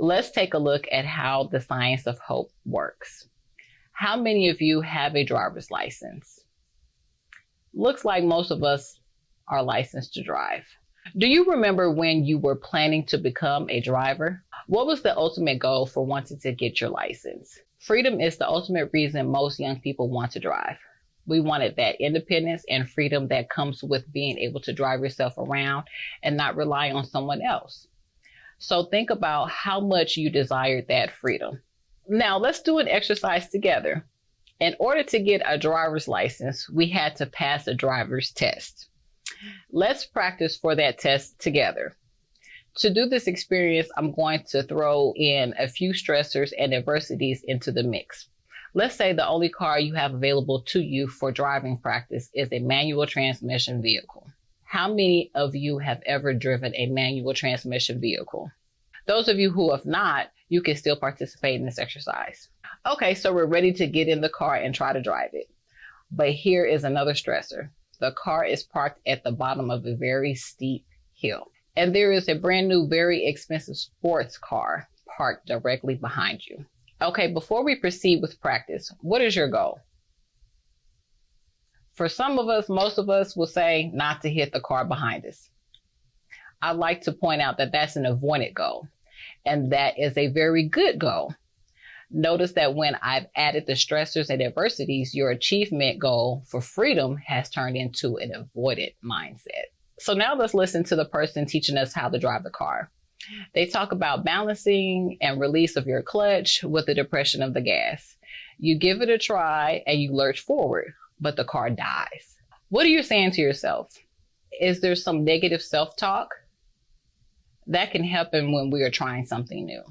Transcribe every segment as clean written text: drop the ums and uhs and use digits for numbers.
Let's take a look at how the science of hope works. How many of you have a driver's license? Looks like most of us are licensed to drive. Do you remember when you were planning to become a driver? What was the ultimate goal for wanting to get your license? Freedom is the ultimate reason most young people want to drive. We wanted that independence and freedom that comes with being able to drive yourself around and not rely on someone else. So think about how much you desired that freedom. Now let's do an exercise together. In order to get a driver's license, we had to pass a driver's test. Let's practice for that test together. To do this experience, I'm going to throw in a few stressors and adversities into the mix. Let's say the only car you have available to you for driving practice is a manual transmission vehicle. How many of you have ever driven a manual transmission vehicle? Those of you who have not, you can still participate in this exercise. Okay, so we're ready to get in the car and try to drive it. But here is another stressor. The car is parked at the bottom of a very steep hill. And there is a brand new, very expensive sports car parked directly behind you. Okay, before we proceed with practice, what is your goal? For some of us, most of us will say not to hit the car behind us. I'd like to point out that that's an avoided goal, and that is a very good goal. Notice that when I've added the stressors and adversities, your achievement goal for freedom has turned into an avoided mindset. So now let's listen to the person teaching us how to drive the car. They talk about balancing and release of your clutch with the depression of the gas. You give it a try and you lurch forward, but the car dies. What are you saying to yourself? Is there some negative self-talk? That can happen when we are trying something new.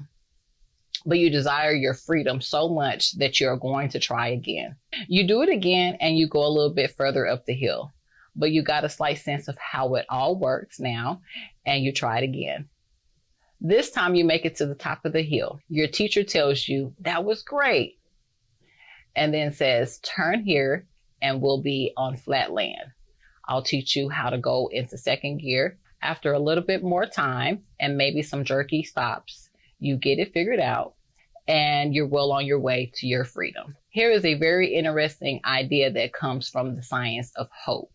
But you desire your freedom so much that you're going to try again. You do it again and you go a little bit further up the hill, but you got a slight sense of how it all works now, and you try it again. This time you make it to the top of the hill. Your teacher tells you, that was great, and then says, turn here and we'll be on flat land. I'll teach you how to go into second gear. After a little bit more time and maybe some jerky stops, you get it figured out and you're well on your way to your freedom. Here is a very interesting idea that comes from the science of hope.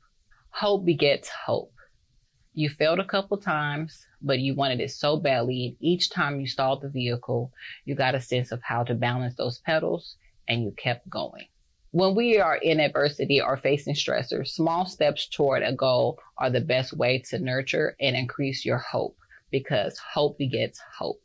Hope begets hope. You failed a couple times, but you wanted it so badly, and each time you stalled the vehicle, you got a sense of how to balance those pedals and you kept going. When we are in adversity or facing stressors, small steps toward a goal are the best way to nurture and increase your hope, because hope begets hope.